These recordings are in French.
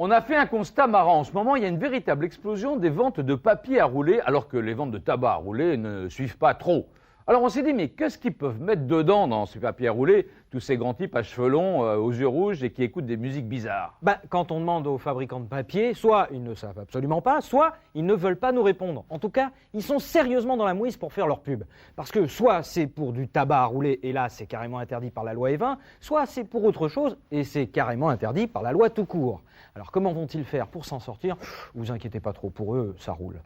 On a fait un constat marrant. En ce moment, il y a une véritable explosion des ventes de papier à rouler, alors que les ventes de tabac à rouler ne suivent pas trop. Alors on s'est dit, mais qu'est-ce qu'ils peuvent mettre dedans dans ces papiers à rouler, tous ces grands types à cheveux longs, aux yeux rouges et qui écoutent des musiques bizarres? Quand on demande aux fabricants de papier, soit ils ne savent absolument pas, soit ils ne veulent pas nous répondre. En tout cas, ils sont sérieusement dans la mouise pour faire leur pub. Parce que soit c'est pour du tabac à rouler, et là c'est carrément interdit par la loi E20, soit c'est pour autre chose, et c'est carrément interdit par la loi tout court. Alors comment vont-ils faire pour s'en sortir? Vous inquiétez pas trop, pour eux, ça roule.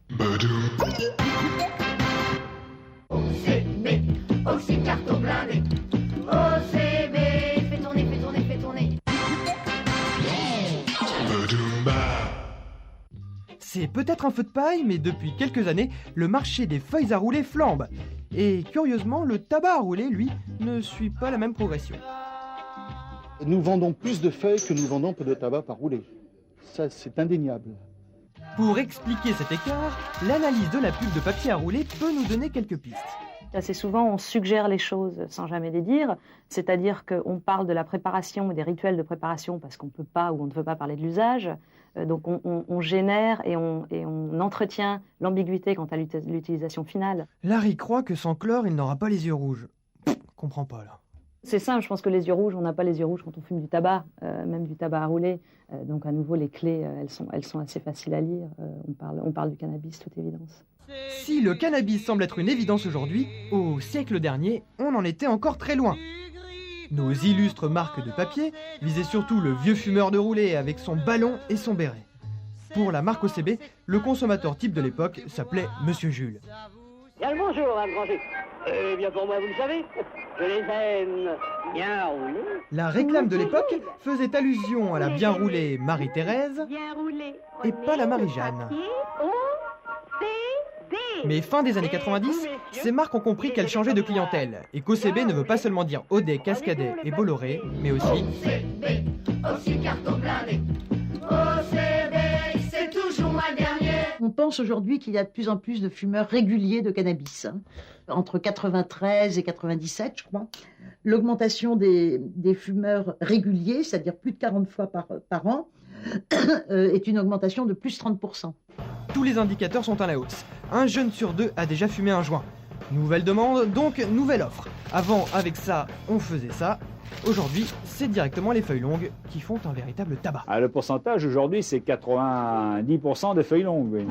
Aussi carton blindé. OCB, fais tourner, fais tourner, fais tourner. C'est peut-être un feu de paille, mais depuis quelques années, le marché des feuilles à rouler flambe. Et curieusement, le tabac à rouler, lui, ne suit pas la même progression. Nous vendons plus de feuilles que nous vendons peu de tabac par rouler. Ça, c'est indéniable. Pour expliquer cet écart, l'analyse de la pub de papier à rouler peut nous donner quelques pistes. Assez souvent, on suggère les choses sans jamais les dire, c'est-à-dire qu'on parle de la préparation et des rituels de préparation parce qu'on ne peut pas ou on ne veut pas parler de l'usage. Donc on génère et on entretient l'ambiguïté quant à l'utilisation finale. Larry croit que sans chlore, il n'aura pas les yeux rouges. Comprends pas, là. C'est simple, je pense que les yeux rouges, on n'a pas les yeux rouges quand on fume du tabac, même du tabac à rouler. Donc à nouveau, les clés, elles sont assez faciles à lire. On parle du cannabis, toute évidence. Si le cannabis semble être une évidence aujourd'hui, au siècle dernier, on en était encore très loin. Nos illustres marques de papier visaient surtout le vieux fumeur de roulé avec son ballon et son béret. Pour la marque OCB, le consommateur type de l'époque s'appelait Monsieur Jules. Bien le bonjour, Mme Granger. Eh bien pour moi, vous le savez, je les aime bien roulés. La réclame de l'époque faisait allusion à la bien roulée Marie-Thérèse et pas la Marie-Jeanne. Mais fin des années 90, ces marques ont compris qu'elles changeaient de clientèle et qu'OCB ne veut pas seulement dire Audet, Cascadet et Bolloré, mais aussi Aussi carton blindé. OCB, c'est toujours moi le dernier. On pense aujourd'hui qu'il y a de plus en plus de fumeurs réguliers de cannabis. Entre 93 et 97, je crois. L'augmentation des fumeurs réguliers, c'est-à-dire plus de 40 fois par an, est une augmentation de plus 30%. Tous les indicateurs sont à la hausse. Un jeune sur deux a déjà fumé un joint. Nouvelle demande, donc nouvelle offre. Avant, avec ça, on faisait ça. Aujourd'hui, c'est directement les feuilles longues qui font un véritable tabac. Le pourcentage aujourd'hui, c'est 90% de feuilles longues, oui,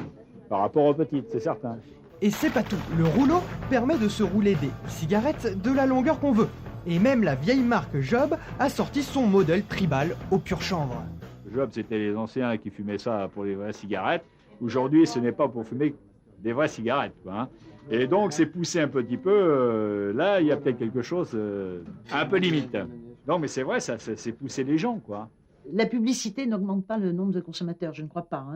par rapport aux petites, c'est certain. Et c'est pas tout. Le rouleau permet de se rouler des cigarettes de la longueur qu'on veut. Et même la vieille marque Job a sorti son modèle tribal au pur chanvre. Job, c'était les anciens qui fumaient ça pour les vraies cigarettes. Aujourd'hui, ce n'est pas pour fumer des vraies cigarettes, quoi, hein. Et donc, c'est poussé un petit peu. Là, il y a peut-être quelque chose un peu limite. Non, mais c'est vrai, ça, c'est pousser les gens, quoi. La publicité n'augmente pas le nombre de consommateurs, je ne crois pas.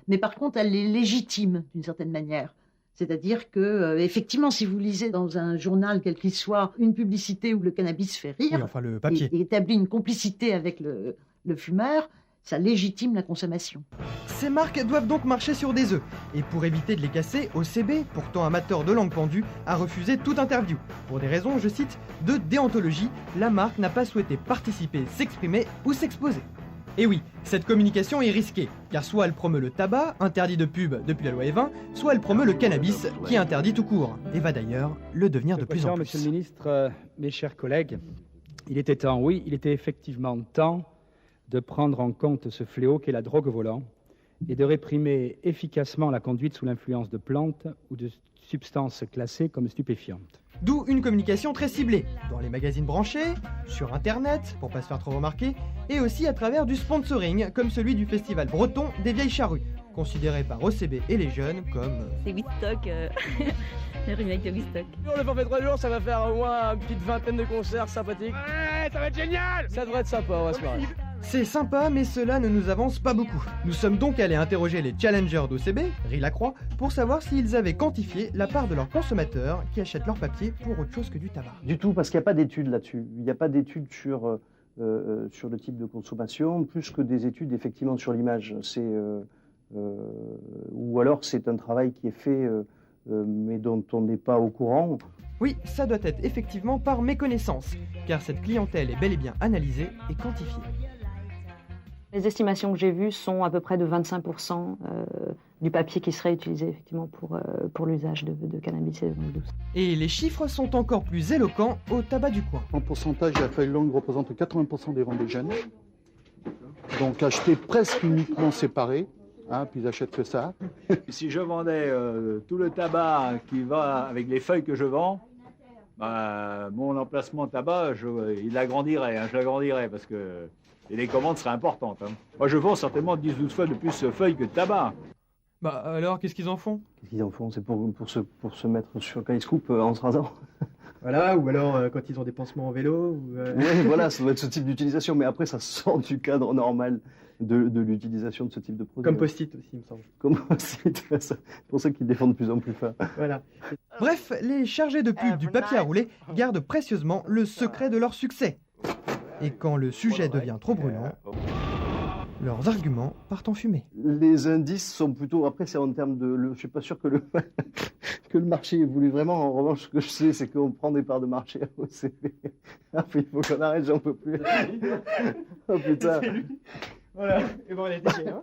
Mais par contre, elle est légitime d'une certaine manière. C'est-à-dire que, effectivement, si vous lisez dans un journal, quel qu'il soit, une publicité où le cannabis fait rire, oui, enfin, le papier, et établit une complicité avec le fumeur, ça légitime la consommation. Ces marques doivent donc marcher sur des œufs. Et pour éviter de les casser, OCB, pourtant amateur de langue pendue, a refusé toute interview. Pour des raisons, je cite, de déontologie, la marque n'a pas souhaité participer, s'exprimer ou s'exposer. Et oui, cette communication est risquée, car soit elle promeut le tabac, interdit de pub depuis la loi E20, soit elle promeut le cannabis, qui est interdit tout court, et va d'ailleurs le devenir de plus en plus. Monsieur le ministre, mes chers collègues, il était temps, oui, il était effectivement temps de prendre en compte ce fléau qu'est la drogue au volant et de réprimer efficacement la conduite sous l'influence de plantes ou de substances classées comme stupéfiantes. D'où une communication très ciblée, dans les magazines branchés, sur Internet, pour pas se faire trop remarquer, et aussi à travers du sponsoring, comme celui du festival breton des Vieilles Charrues, considéré par OCB et les jeunes comme... C'est Woodstock, le remake de Woodstock. Le forfait 3 jours, ça va faire au moins une petite vingtaine de concerts sympathiques. Ouais, ça va être génial. Ça devrait être sympa, ouais, c'est pareil. C'est sympa, mais cela ne nous avance pas beaucoup. Nous sommes donc allés interroger les challengers d'OCB, Rie-Lacroix, pour savoir s'ils avaient quantifié la part de leurs consommateurs qui achètent leur papier pour autre chose que du tabac. Du tout, parce qu'il n'y a pas d'études là-dessus. Il n'y a pas d'études sur le type de consommation, plus que des études effectivement sur l'image. Ou alors c'est un travail qui est fait, mais dont on n'est pas au courant. Oui, ça doit être effectivement par méconnaissance, car cette clientèle est bel et bien analysée et quantifiée. Les estimations que j'ai vues sont à peu près de 25% du papier qui serait utilisé effectivement pour l'usage de cannabis et de drogue douce. Et les chiffres sont encore plus éloquents au tabac du coin. En pourcentage, la feuille longue représente 80% des ventes des jeunes. Donc acheter presque uniquement séparé, puis ils achètent que ça. Si je vendais tout le tabac qui va avec les feuilles que je vends, mon emplacement tabac, il agrandirait, je l'agrandirais parce que et les commandes seraient importantes. Moi, je vends certainement 10-12 fois de plus feuilles que de tabac. Bah alors, qu'est-ce qu'ils en font? Qu'est-ce qu'ils en font? C'est pour se mettre sur quand ils se coupent en se rasant. Voilà, ou alors quand ils ont des pansements en vélo. Oui, voilà, ça doit être ce type d'utilisation. Mais après, ça sort du cadre normal de l'utilisation de ce type de produit. Comme post-it aussi, il me semble. Comme post-it, pour ceux qui défendent de plus en plus fort. Voilà. Bref, les chargés de pub du papier à rouler gardent précieusement le secret de leur succès. Et quand le sujet devient trop brûlant, leurs arguments partent en fumée. Les indices sont plutôt... Après, c'est en termes de... Je ne suis pas sûr que le marché ait voulu vraiment. En revanche, ce que je sais, c'est qu'on prend des parts de marché à OCB. Il faut qu'on arrête, j'en peux plus. Oh putain. Voilà, et bon, on a été chez, hein.